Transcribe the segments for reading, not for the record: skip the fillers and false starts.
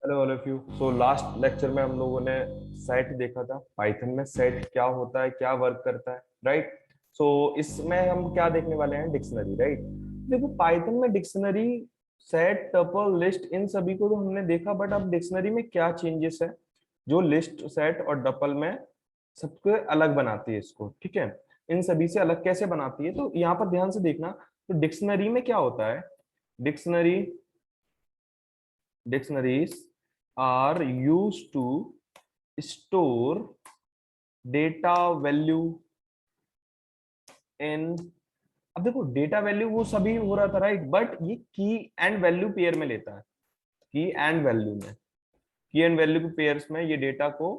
Hello all of you. So last lecture में हम लोगों ने सेट देखा था। पाइथन में सेट क्या होता है, क्या वर्क करता है, राइट। सो इसमें हम क्या देखने वाले हैं, डिक्शनरी, राइट। देखो पाइथन में डिक्शनरी, सेट, टपल, लिस्ट, इन सभी को तो हमने देखा, बट अब डिक्शनरी में क्या चेंजेस है जो लिस्ट, सेट और टपल में सबको अलग बनाती है इसको, ठीक है। इन सभी से अलग कैसे बनाती है, तो यहाँ पर ध्यान से देखना। तो डिक्शनरी में क्या होता है, dictionary dictionaries are used to store data value in। अब देखो डेटा वैल्यू वो सभी हो रहा था, राइट, बट ये की एंड वैल्यू पेयर में लेता है। की एंड वैल्यू में, की एंड वैल्यू के पेयर्स में ये डेटा को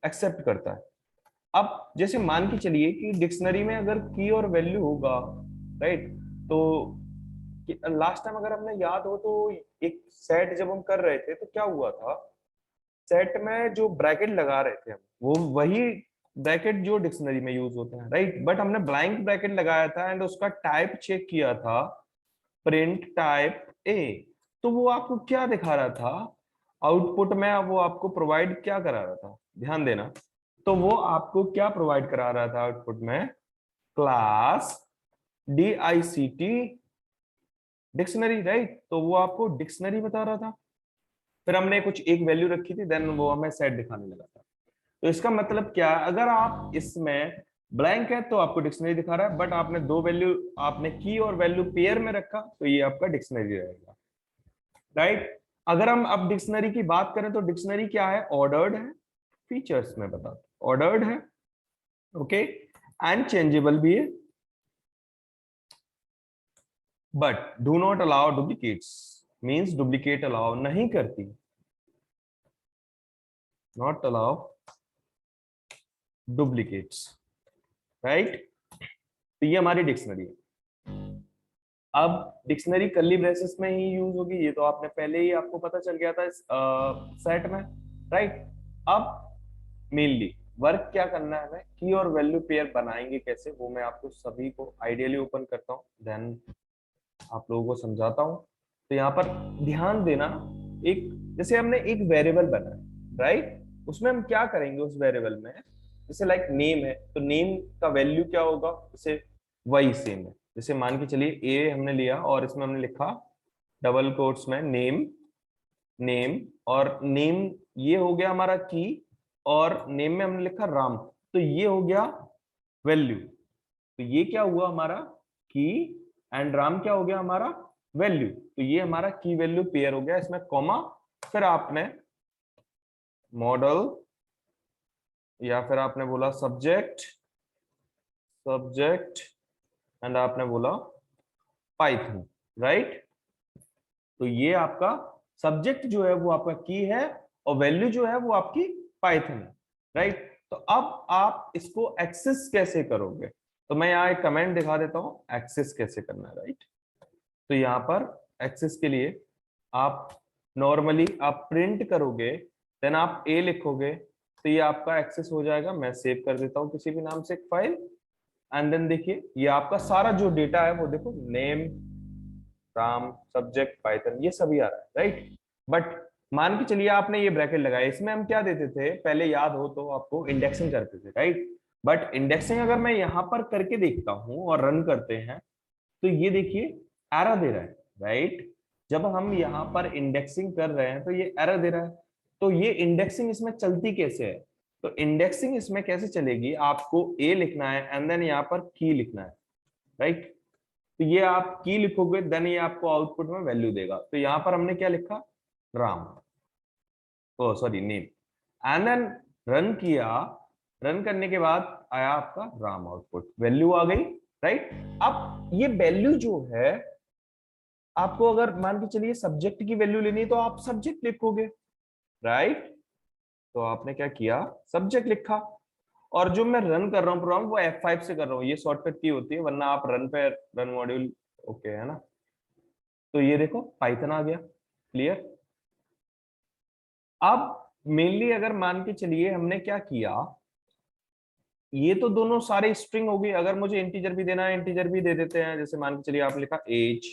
एक्सेप्ट करता है। अब जैसे मान के चलिए कि डिक्शनरी में अगर की और वैल्यू होगा, राइट, तो लास्ट टाइम अगर हमने याद हो तो एक सेट जब हम कर रहे थे तो क्या हुआ था, सेट में जो ब्रैकेट लगा रहे थे हम, वो वही ब्रैकेट जो डिक्शनरी में यूज होते हैं, राइट, बट हमने ब्लैंक ब्रैकेट लगाया था एंड उसका टाइप चेक किया था, प्रिंट टाइप ए। तो वो आपको क्या दिखा रहा था आउटपुट में, वो आपको प्रोवाइड क्या करा रहा था, ध्यान देना। तो वो आपको क्या प्रोवाइड करा रहा था आउटपुट में, क्लास DICT डिक्शनरी, राइट। तो वो आपको डिक्शनरी बता रहा था। फिर हमने कुछ एक वैल्यू रखी थी, देन वो हमें सेट दिखाने लगा था। तो इसका मतलब क्या है, अगर आप इसमें ब्लैंक है तो आपको डिक्शनरी दिखा रहा है, बट आपने दो वैल्यू, आपने की और वैल्यू पेयर में रखा तो ये आपका डिक्शनरी रहेगा, राइट। अगर हम अब डिक्शनरी की बात करें तो डिक्शनरी क्या है, ऑर्डर्ड है, फीचर्स में बता, ऑर्डर्ड है, ओके, एंड चेंजेबल भी है, but do not allow duplicates, means duplicate allow नहीं करती, नॉट अलाउ डुप्लीकेट्स, राइट। तो ये हमारी डिक्शनरी है। अब डिक्शनरी कर्ली ब्रेसेस में ही यूज होगी, ये तो आपने पहले ही, आपको पता चल गया था इस सेट में, राइट। अब मेनली वर्क क्या करना है, हमें की और वैल्यू पेयर बनाएंगे कैसे, वो मैं आपको सभी को आइडियली ओपन करता हूँ, देन आप लोगों को समझाता हूँ। तो यहाँ पर ध्यान देना, एक जैसे हमने एक वेरिएबल बनाया, राइट, उसमें हम क्या करेंगे उस वेरिएबल में, जैसे लाइक नेम है तो नेम का वैल्यू क्या होगा, जैसे वही सेम है। जैसे मान के चलिए ए हमने लिया और इसमें हमने लिखा डबल कोट्स में नेम, नेम, और नेम ये हो गया हमारा की, और नेम में हमने लिखा राम, तो ये हो गया वैल्यू। तो ये क्या हुआ हमारा की, एंड राम क्या हो गया हमारा वैल्यू। तो ये हमारा की वैल्यू पेयर हो गया, इसमें कॉमा, फिर आपने मॉडल, या फिर आपने बोला सब्जेक्ट, सब्जेक्ट, एंड आपने बोला पाइथन, राइट। तो ये आपका सब्जेक्ट जो है वो आपका की है, और वैल्यू जो है वो आपकी पाइथन है, राइट। तो अब आप इसको एक्सेस कैसे करोगे, तो मैं यहाँ एक कमेंट दिखा देता हूं एक्सेस कैसे करना है, राइट। तो यहाँ पर एक्सेस के लिए आप नॉर्मली आप प्रिंट करोगे, देन आप ए लिखोगे, तो ये आपका एक्सेस हो जाएगा। मैं सेव कर देता हूँ किसी भी नाम से एक फाइल, एंड देन देखिए ये आपका सारा जो डेटा है वो देखो, नेम, राम, सब्जेक्ट, पाइथन, ये सभी आ रहा है, राइट। बट मान के चलिए आपने ये ब्रैकेट लगाया, इसमें हम क्या देते थे पहले, याद हो तो आपको, इंडेक्सिंग करते थे, राइट। बट इंडेक्सिंग अगर मैं यहाँ पर करके देखता हूँ और रन करते हैं, तो ये देखिए एरर दे रहा है, राइट। जब हम यहाँ पर इंडेक्सिंग कर रहे हैं तो ये एरर दे रहा है। तो ये इंडेक्सिंग इसमें चलती कैसे है, तो इंडेक्सिंग इसमें कैसे चलेगी, आपको ए लिखना है एंड देन यहाँ पर की लिखना है, राइट। तो ये आप की लिखोगे, देन ये आपको आउटपुट में वैल्यू देगा। तो यहाँ पर हमने क्या लिखा, Ram, oh sorry name, and then run किया। रन करने के बाद आया आपका राम, आउटपुट वैल्यू आ गई, राइट। अब ये वैल्यू जो है, आपको अगर मान के चलिए सब्जेक्ट की वैल्यू लेनी है तो आप सब्जेक्ट लिखोगे, राइट। तो आपने क्या किया, सब्जेक्ट लिखा। और जो मैं रन कर रहा हूँ प्रोग्राम, वो F5 से कर रहा हूँ, ये शॉर्टकट की होती है, वरना आप रन पे, रन मॉड्यूल, ओके है ना। तो ये देखो पाइथन आ गया, क्लियर। अब मेनली अगर मान के चलिए हमने क्या किया, ये तो दोनों सारे स्ट्रिंग होगी, अगर मुझे इंटीजर भी देना है इंटीजर भी दे देते हैं। जैसे मान के चलिए आप लिखा एज,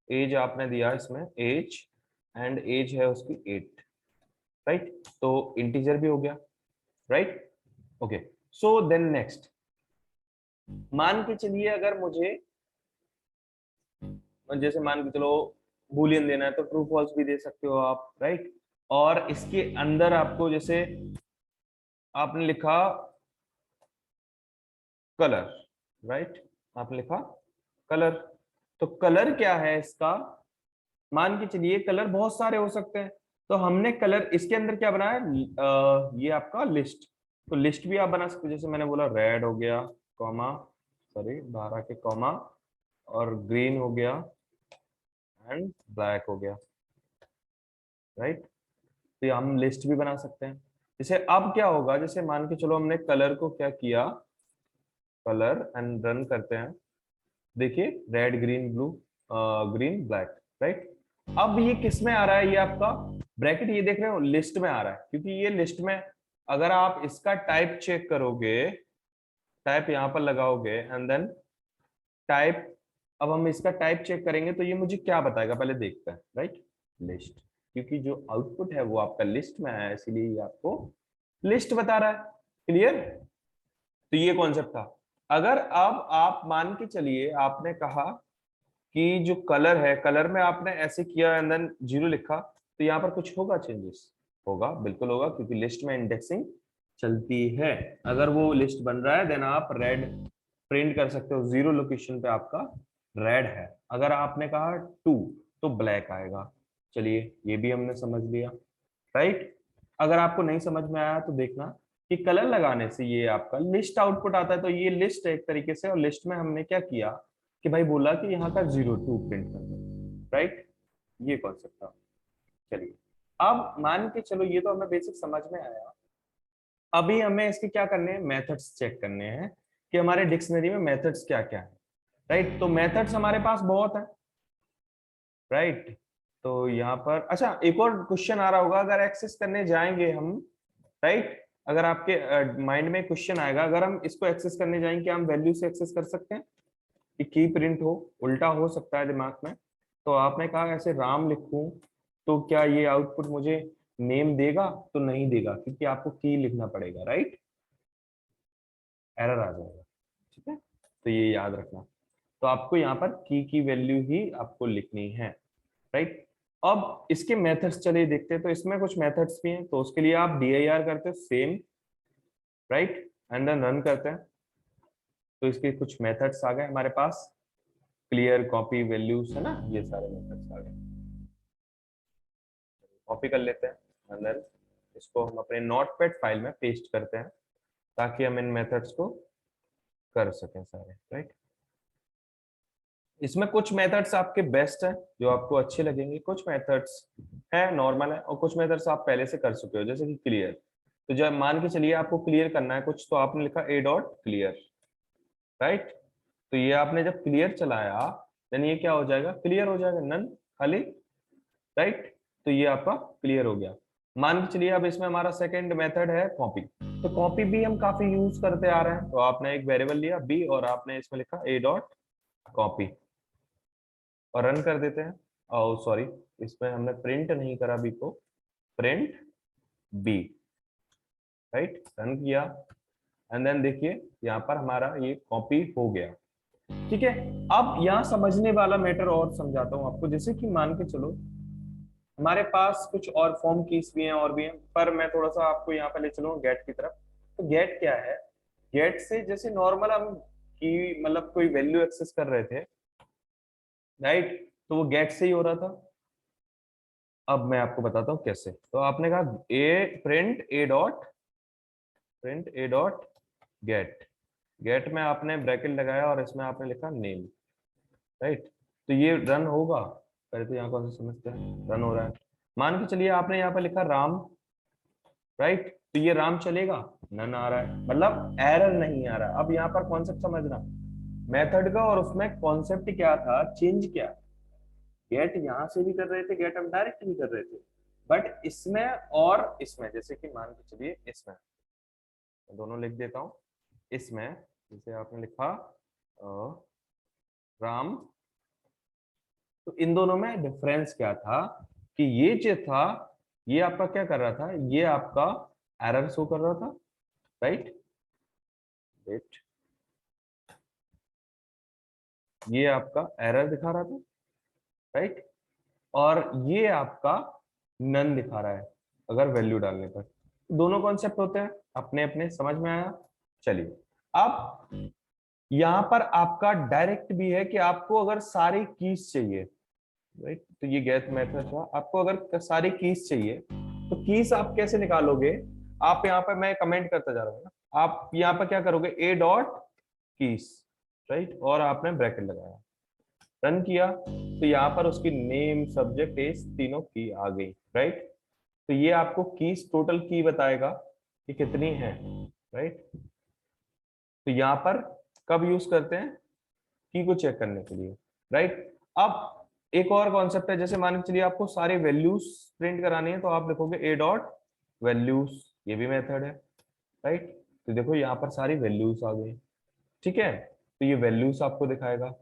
एज आपने दिया इसमें एज, एंड एज है उसकी 8, राइट। तो इंटीजर भी हो गया, right. Okay, so then next, मान के चलिए अगर मुझे, जैसे मान के चलो बूलियन देना है तो ट्रू फॉल्स भी दे सकते हो आप, राइट। और इसके अंदर आपको जैसे आपने लिखा कलर, राइट, आपने लिखा कलर, तो कलर क्या है इसका, मान के चलिए कलर बहुत सारे हो सकते हैं, तो हमने कलर इसके अंदर क्या बनाया, ये आपका लिस्ट, तो लिस्ट भी आप बना सकते हो, जैसे मैंने बोला रेड हो गया, कॉमा, सॉरी बाहर आके कॉमा, और ग्रीन हो गया एंड ब्लैक हो गया, राइट। तो ये हम लिस्ट भी बना सकते हैं। जैसे अब क्या होगा, जैसे मान के चलो हमने कलर को क्या किया, कलर एंड रन करते हैं, देखिए red green blue green black, right. अब ये किस में आ रहा है, ये आपका ब्रैकेट ये देख रहे हो लिस्ट में आ रहा है, क्योंकि ये लिस्ट में अगर आप इसका टाइप चेक करोगे, टाइप यहाँ पर लगाओगे एंड देन टाइप, अब हम इसका टाइप चेक करेंगे तो ये मुझे क्या बताएगा पहले देखते हैं, राइट, लिस्ट, क्योंकि जो आउटपुट है वो आपका लिस्ट में आया है, इसीलिए ये आपको लिस्ट बता रहा है, क्लियर। तो ये कॉन्सेप्ट था। अगर अब आप मान के चलिए आपने कहा कि जो कलर है, कलर में आपने ऐसे किया एंड देन 0 लिखा, तो यहाँ पर कुछ होगा चेंजेस, होगा, बिल्कुल होगा, क्योंकि लिस्ट में इंडेक्सिंग चलती है। अगर वो लिस्ट बन रहा है देन आप रेड प्रिंट कर सकते हो, 0 लोकेशन पे आपका रेड है। अगर आपने कहा 2 तो ब्लैक आएगा। चलिए ये भी हमने समझ लिया, राइट। अगर आपको नहीं समझ में आया तो देखना कि कलर लगाने से ये आपका लिस्ट आउटपुट आता है, तो ये लिस्ट है एक तरीके से, और लिस्ट में हमने क्या किया कि भाई बोला कि यहाँ का 02 प्रिंट कर दो, राइट, ये कॉन्सेप्ट था। चलिए अब मान के चलो ये तो हमें बेसिक समझ में आया, अभी हमें इसके क्या करने हैं, मेथड्स चेक करने हैं कि हमारे डिक्शनरी में मेथड्स क्या क्या है, राइट। तो मेथड्स हमारे पास बहुत है, राइट। तो यहाँ पर अच्छा एक और क्वेश्चन आ रहा होगा, अगर एक्सेस करने जाएंगे हम, राइट, अगर आपके माइंड में क्वेश्चन आएगा, अगर हम इसको एक्सेस करने जाएंगे क्या हम वैल्यू से एक्सेस कर सकते हैं कि की प्रिंट हो, उल्टा हो सकता है दिमाग में। तो आपने कहा ऐसे राम लिखूं तो क्या ये आउटपुट मुझे नेम देगा, तो नहीं देगा, क्योंकि आपको की लिखना पड़ेगा, राइट, एरर आ जाएगा, ठीक है। तो ये याद रखना, तो आपको यहाँ पर की वैल्यू ही आपको लिखनी है, राइट। अब इसके मेथड्स चलिए देखते हैं, तो इसमें कुछ मेथड्स भी हैं, तो उसके लिए आप dir करते हो same, right, and then run करते हैं, तो इसके कुछ मेथड्स आ गए हमारे पास, क्लियर कॉपी वैल्यूज है ना, ये सारे मेथड्स आ गए, कॉपी कर लेते हैं एंड देन इसको हम अपने नोटपैड फाइल में पेस्ट करते हैं, ताकि हम इन मेथड्स को कर सकें सारे, राइट। इसमें कुछ मेथड्स आपके बेस्ट हैं जो आपको अच्छे लगेंगे, कुछ मेथड्स है नॉर्मल है, और कुछ मेथड्स आप पहले से कर चुके हो, जैसे कि क्लियर। तो जब मान के चलिए आपको क्लियर करना है कुछ, तो आपने लिखा a डॉट क्लियर, राइट। तो ये आपने जब क्लियर चलाया देन ये क्या हो जाएगा, क्लियर हो जाएगा, नन, खाली, राइट। तो ये आपका क्लियर हो गया। मान के चलिए अब इसमें हमारा सेकंड मेथड है कॉपी, तो कॉपी भी हम काफी यूज करते आ रहे हैं, तो आपने एक वेरिएबल लिया b और आपने इसमें लिखा a डॉट कॉपी और रन कर देते हैं। ओ सॉरी, इसमें हमने प्रिंट नहीं करा b को, प्रिंट b, राइट, रन किया एंड देन देखिए यहाँ पर हमारा ये कॉपी हो गया, ठीक है। अब यहाँ समझने वाला मैटर और समझाता हूँ आपको, जैसे कि मान के चलो हमारे पास कुछ और फॉर्म कीज भी हैं और भी हैं, पर मैं थोड़ा सा आपको यहाँ पे ले चलूंगा गेट की तरफ। तो गेट क्या है, गेट से जैसे नॉर्मल हम की मतलब कोई वैल्यू एक्सेस कर रहे थे, राइट, तो वो गेट से ही हो रहा था। अब मैं आपको बताता हूँ कैसे। तो आपने कहा print a dot get, get में आपने ब्रैकेट लगाया और इसमें आपने लिखा नेम, राइट। तो ये रन होगा, पहले तो यहाँ कौन सा समझते हैं, रन हो रहा है। मान के चलिए आपने यहाँ पे लिखा राम, राइट, तो ये राम चलेगा, नन आ रहा है, मतलब एरर नहीं आ रहा। अब यहाँ पर कॉन्सेप्ट समझना मेथड का, और उसमें कॉन्सेप्ट क्या था, चेंज क्या, गेट यहाँ से भी कर रहे थे, गेट हम डायरेक्ट भी कर रहे थे, बट इसमें और इसमें, जैसे कि मान के चलिए इसमें दोनों लिख देता हूँ, इसमें जैसे आपने लिखा राम, तो इन दोनों में डिफरेंस क्या था कि ये जो था ये आपका क्या कर रहा था, ये आपका एरर शो कर रहा था, राइट। वेट, ये आपका एरर दिखा रहा था, राइट। और ये आपका नन दिखा रहा है अगर वैल्यू डालने पर। दोनों कॉन्सेप्ट होते हैं अपने अपने, समझ में आया। चलिए अब यहां पर आपका डायरेक्ट भी है कि आपको अगर सारी कीज चाहिए, राइट, तो ये गेट मेथड था। आपको अगर सारी कीज चाहिए तो कीज आप कैसे निकालोगे, आप यहाँ पर, मैं कमेंट करता जा रहा हूँ ना, आप यहाँ पर क्या करोगे, ए डॉट कीज, राइट, और आपने ब्रैकेट लगाया, रन किया, तो यहाँ पर उसकी नेम सब्जेक्ट एज तीनों की आ गई, राइट। तो ये आपको कीज टोटल की बताएगा कि कितनी है, राइट। तो यहाँ पर कब यूज करते हैं, की को चेक करने के लिए, राइट। अब एक और कॉन्सेप्ट है, जैसे मान के चलिए आपको सारे वैल्यूज प्रिंट करानी है, तो आप लिखोगे ए डॉट वैल्यूज, ये भी मेथड है, राइट। तो देखो यहाँ पर सारी वैल्यूज आ गई, ठीक है, तो ये वैल्यूज आपको दिखाएगा।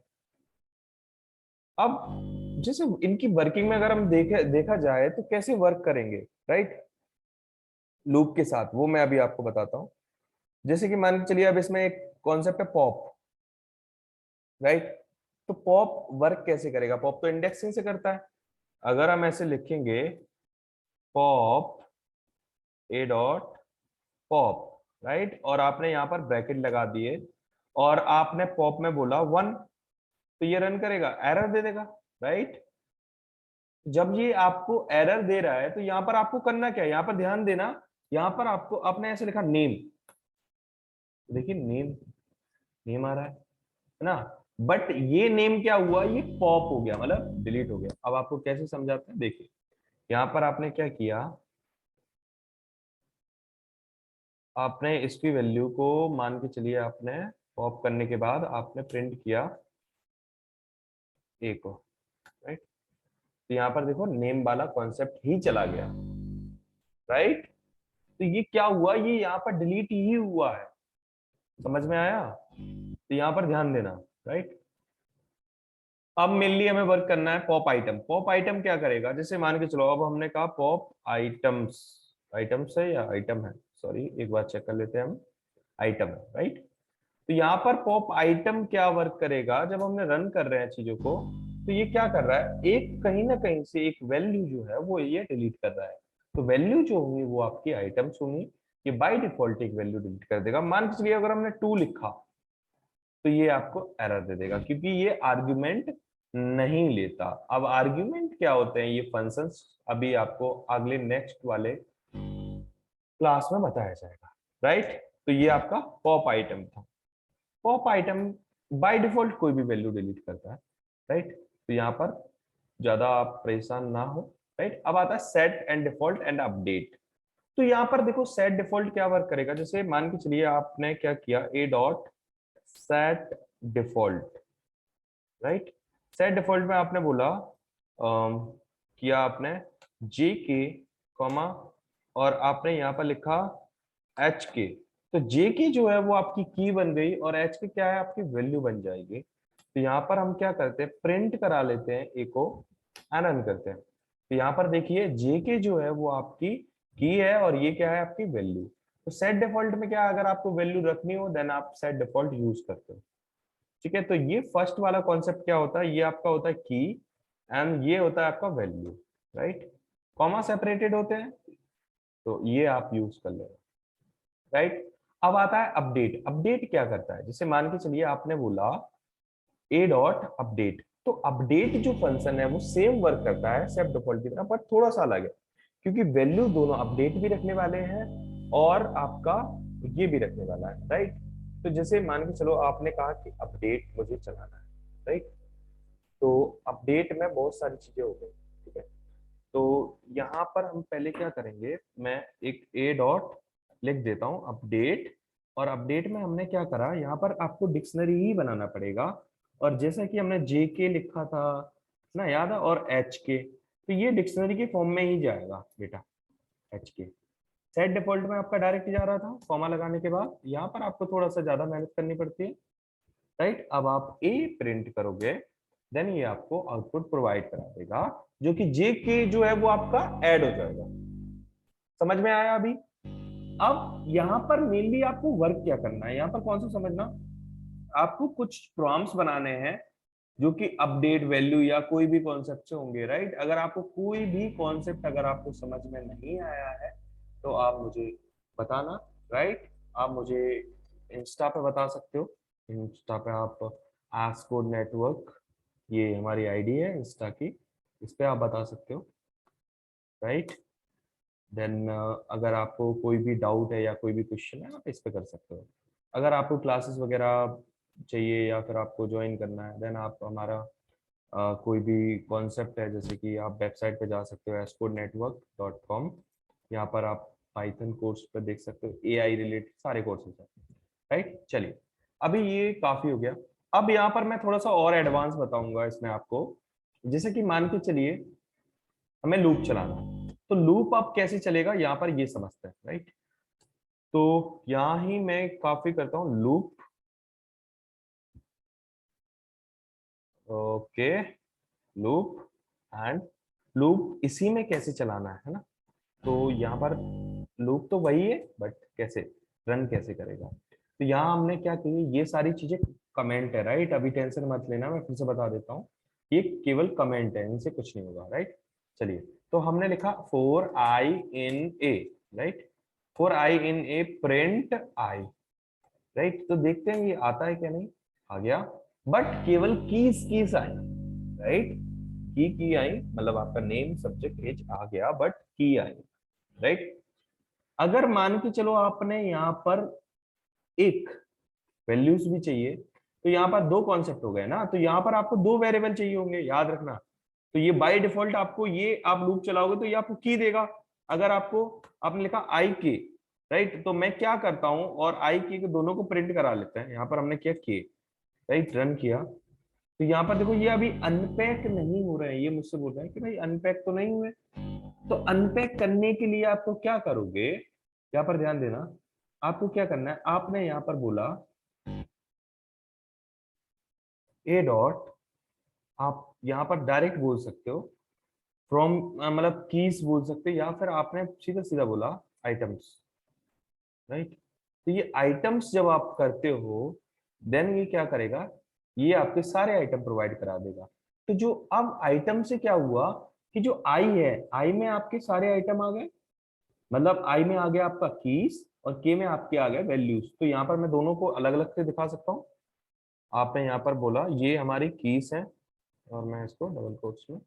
अब जैसे इनकी वर्किंग में अगर हम देखा जाए तो कैसे वर्क करेंगे, राइट, लूप के साथ, वो मैं अभी आपको बताता हूँ। जैसे कि मान के चलिए अब इसमें एक कॉन्सेप्ट है पॉप, राइट। तो पॉप वर्क कैसे करेगा, पॉप तो इंडेक्सिंग से करता है। अगर हम ऐसे लिखेंगे पॉप ए डॉट पॉप, राइट, और आपने यहाँ पर ब्रैकेट लगा दिए और आपने पॉप में बोला 1, तो ये रन करेगा, एरर दे देगा, राइट। जब ये आपको एरर दे रहा है तो यहाँ पर आपको करना क्या है, यहाँ पर ध्यान देना, यहाँ पर आपको आपने ऐसे लिखा नेम, देखिए नेम, नेम आ रहा है ना, बट ये नेम क्या हुआ, ये पॉप हो गया, मतलब डिलीट हो गया। अब आपको कैसे समझाते हैं, देखिए यहाँ पर आपने क्या किया, आपने इसकी वैल्यू को मान के चलिए, आपने पॉप करने के बाद आपने प्रिंट किया ए को, राइट। तो यहाँ पर देखो नेम वाला कॉन्सेप्ट ही चला गया, राइट। तो ये क्या हुआ, ये यहाँ पर डिलीट ही हुआ है, समझ में आया। तो यहाँ पर ध्यान देना, राइट। अब मेनली हमें वर्क करना है पॉप आइटम। पॉप आइटम क्या करेगा, जैसे मान के चलो अब हमने कहा पॉप आइटम्स, आइटम्स है या आइटम है, सॉरी एक बार चेक कर लेते हैं हम, आइटम है, राइट। तो यहाँ पर पॉप आइटम क्या वर्क करेगा, जब हमने रन कर रहे हैं चीजों को, तो ये क्या कर रहा है, एक कहीं ना कहीं से एक वैल्यू जो है वो ये डिलीट कर रहा है। तो वैल्यू जो होंगी वो आपकी आइटम्स होंगी, ये बाय डिफॉल्ट एक वैल्यू डिलीट कर देगा। मान के चलिए अगर हमने 2 लिखा तो ये आपको एरर दे देगा, क्योंकि ये आर्ग्यूमेंट नहीं लेता। अब आर्ग्यूमेंट क्या होते हैं, ये फंक्शंस अभी आपको अगले नेक्स्ट वाले क्लास में बताया जाएगा, राइट। तो ये आपका पॉप आइटम था। पॉप आइटम बाय डिफॉल्ट कोई भी वैल्यू डिलीट करता है, राइट। तो यहाँ पर ज्यादा आप परेशान ना हो, राइट। अब आता है set and default and update. तो यहाँ पर देखो सेट डिफॉल्ट क्या वर्क करेगा, जैसे मान के चलिए आपने क्या किया, ए dot set default, right. Set default में आपने बोला किया आपने जे के कॉमा, और आपने यहाँ पर लिखा एच के। तो जे की जो है वो आपकी की बन गई और एच की क्या है, आपकी वैल्यू बन जाएगी। तो यहाँ पर हम क्या करते हैं, प्रिंट करा लेते हैं ए को, रन करते हैं। तो यहाँ पर देखिए जे के जो है वो आपकी की है और ये क्या है, आपकी वैल्यू। तो सेट डिफॉल्ट में क्या है, अगर आपको वैल्यू रखनी हो देन आप सेट डिफॉल्ट यूज करते हो, ठीक है। तो ये फर्स्ट वाला कॉन्सेप्ट क्या होता है, ये आपका होता है की एंड ये होता है आपका वैल्यू, राइट। कॉमा सेपरेटेड होते हैं, तो ये आप यूज कर लेना, राइट। अब आता है अपडेट। अपडेट क्या करता है, जैसे मान के चलिए आपने बोला ए डॉट अपडेट, तो अपडेट जो फंक्शन है वो सेम वर्क करता है सेट डिफॉल्ट की तरह, बट थोड़ा सा अलग है, क्योंकि वैल्यू दोनों अपडेट भी रखने वाले हैं और आपका ये भी रखने वाला है, राइट। तो जैसे मान के चलो आपने कहा कि अपडेट मुझे चलाना है, राइट। तो अपडेट में बहुत सारी चीजें हो गई, ठीक है। तो यहाँ पर हम पहले क्या करेंगे, मैं एक ए डॉट लिख देता हूँ अपडेट, और अपडेट में हमने क्या करा, यहाँ पर आपको डिक्शनरी ही बनाना पड़ेगा। और जैसा कि हमने जे के लिखा था ना, याद है, और एच के, तो ये डिक्शनरी के फॉर्म में ही जाएगा बेटा, एच के। सेट डिफॉल्ट में आपका डायरेक्ट जा रहा था कॉमा लगाने के बाद, यहाँ पर आपको थोड़ा सा ज्यादा मेहनत करनी पड़ती है, राइट। अब आप ए प्रिंट करोगे देन ये आपको आउटपुट प्रोवाइड करा देगा जो कि जे के जो है वो आपका ऐड हो जाएगा। समझ में आया अभी? अब यहाँ पर मेनली आपको वर्क क्या करना है, यहाँ पर कौन सा समझना, आपको कुछ प्रॉम्प्ट्स बनाने हैं जो कि अपडेट वैल्यू या कोई भी कॉन्सेप्ट से होंगे, राइट। अगर आपको कोई भी कॉन्सेप्ट अगर आपको समझ में नहीं आया है तो आप मुझे बताना, राइट। आप मुझे इंस्टा पे बता सकते हो, इंस्टा पे आप आस्क कोड नेटवर्क, ये हमारी आईडी है इंस्टा की, इस पे आप बता सकते हो, राइट। देन अगर आपको कोई भी डाउट है या कोई भी क्वेश्चन है आप इस पे कर सकते हो। अगर आपको क्लासेस वगैरह चाहिए या फिर आपको ज्वाइन करना है, देन आप हमारा कोई भी कॉन्सेप्ट है, जैसे कि आप वेबसाइट पे जा सकते हो ascodenetwork.com, यहाँ पर आप पाइथन कोर्स पे देख सकते हो, एआई रिलेटेड सारे कोर्सेज हैं, राइट। चलिए, अभी ये काफी हो गया। अब यहाँ पर मैं थोड़ा सा और एडवांस बताऊंगा इसमें आपको। जैसे कि मान के चलिए हमें लूप चलाना है, तो लूप अब कैसे चलेगा यहाँ पर ये समझते हैं, राइट। तो यहाँ ही मैं काफी करता हूँ loop, okay, loop and loop इसी में कैसे चलाना है ना। तो यहाँ पर लूप तो वही है, बट कैसे रन कैसे करेगा। तो यहाँ हमने क्या किया, ये सारी चीजें कमेंट है, राइट। अभी टेंशन मत लेना, मैं फिर से बता देता हूँ, ये केवल कमेंट है, इनसे कुछ नहीं होगा, राइट। चलिए, तो हमने लिखा for I in A, right, for I in A print I, right. तो देखते हैं ये आता है क्या, नहीं आ गया, बट केवल कीज आई, राइट। की आई मतलब आपका नेम सब्जेक्ट एज आ गया, बट की आई, राइट। अगर मान के चलो आपने यहाँ पर एक वैल्यूज भी चाहिए, तो यहाँ पर दो कॉन्सेप्ट हो गए ना, तो यहाँ पर आपको दो वेरिएबल चाहिए होंगे, याद रखना। तो ये बाय डिफॉल्ट आपको, ये आप लूप चलाओगे तो ये आपको की देगा। अगर आपको, आपने लिखा आई के, राइट, तो मैं क्या करता हूं, और आई के दोनों को प्रिंट करा लेते हैं। यहाँ पर हमने किया के, राइट, रन किया, तो यहाँ पर देखो ये अभी अनपैक नहीं हो रहे हैं, ये मुझसे बोल रहे हैं कि भाई अनपैक तो नहीं हुए। तो अनपैक करने के लिए आपको क्या करोगे, यहाँ पर ध्यान देना, आपको क्या करना है, आपने यहाँ पर बोला ए डॉट, आप यहाँ पर डायरेक्ट बोल सकते हो फ्रॉम, मतलब कीज बोल सकते हो, या फिर आपने सीधा सीधा बोला आइटम्स, राइट। तो ये आइटम्स जब आप करते हो, देन ये क्या करेगा, ये आपके सारे आइटम प्रोवाइड करा देगा। तो जो अब आइटम से क्या हुआ कि जो आई है, आई में आपके सारे आइटम आ गए, मतलब आई में आ गया आपका कीज और के में आपके आ गए वैल्यूज। तो यहाँ पर मैं दोनों को अलग अलग से दिखा सकता हूँ। आपने यहाँ पर बोला ये हमारी कीज है, और मैं इसको डबल कोट्स में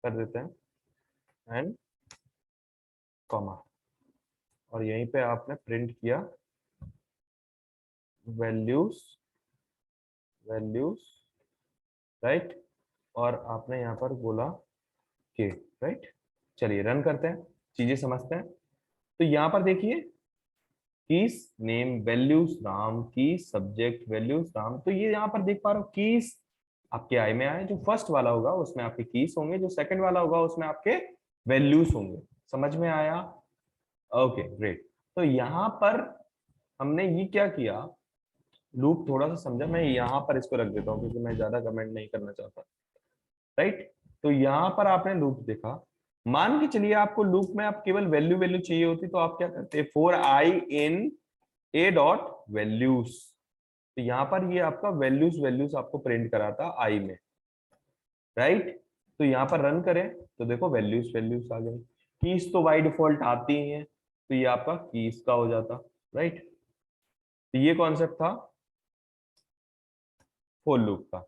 कर देते हैं एंड कॉमा, और यहीं पे आपने प्रिंट किया वैल्यूज, वैल्यूज, राइट, और आपने यहाँ पर बोला के, राइट। चलिए रन करते हैं, चीजें समझते हैं। तो यहाँ पर देखिए कीज नेम वैल्यूज नाम की सब्जेक्ट वैल्यूज नाम, तो ये यहाँ पर देख पा रहे हो कीज आपके आई में आए, जो फर्स्ट वाला होगा उसमें आपके कीज होंगे, जो सेकंड वाला होगा उसमें आपके वैल्यूज होंगे। समझ में आया? Okay great. तो यहाँ पर हमने ये क्या किया, लूप थोड़ा सा समझा, मैं यहाँ पर इसको रख देता हूँ क्योंकि मैं ज्यादा कमेंट नहीं करना चाहता, राइट। तो यहाँ पर आपने लूप देखा, मान के चलिए आपको लूप में आप केवल वैल्यू वैल्यू चाहिए होती तो आप क्या करते, for I in A dot values, तो यहाँ पर ये आपका वैल्यूज वैल्यूज आपको प्रिंट कराता आई में, राइट। तो यहाँ पर रन करें तो देखो वैल्यूज वैल्यूज आ गई, कीज तो बाई डिफॉल्ट आती ही है, तो ये आपका कीज का हो जाता, राइट। तो ये कॉन्सेप्ट था फॉर लूप का,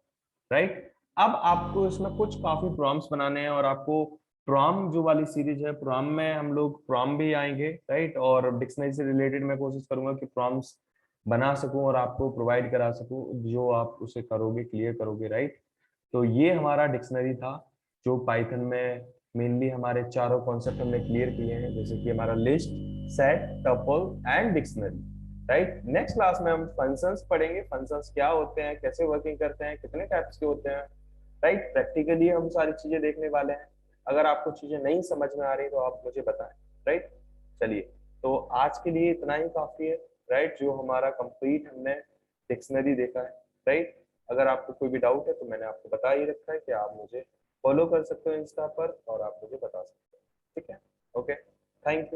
राइट। अब आपको इसमें कुछ काफी प्रॉम्प्ट्स बनाने हैं, और आपको प्रॉम जो वाली सीरीज है, प्रॉम में हम लोग प्रॉम भी आएंगे, राइट। और डिक्शनरी से रिलेटेड मैं कोशिश करूंगा कि प्रॉम्प्ट्स बना सकूं और आपको प्रोवाइड करा सकूं, जो आप उसे करोगे क्लियर करोगे, राइट। तो ये हमारा डिक्शनरी था, जो पाइथन में मेनली हमारे चारों कॉन्सेप्ट हमने क्लियर किए हैं, जैसे कि हमारा list, set, tuple and dictionary, right. Next class में हम फंक्शंस पढ़ेंगे, फंक्शंस क्या होते हैं, कैसे वर्किंग करते हैं, कितने टाइप्स के होते हैं, राइट। प्रैक्टिकली हम सारी चीजें देखने वाले हैं। अगर आपको चीजें नहीं समझ में आ रही तो आप मुझे बताएं, राइट। चलिए, तो आज के लिए इतना ही काफी है, राइट। जो हमारा कंप्लीट हमने डिक्शनरी देखा है, राइट। अगर आपको कोई भी डाउट है तो मैंने आपको बता ही रखा है कि आप मुझे फॉलो कर सकते हो इंस्टा पर और आप मुझे बता सकते हो। ठीक है, ओके, थैंक यू।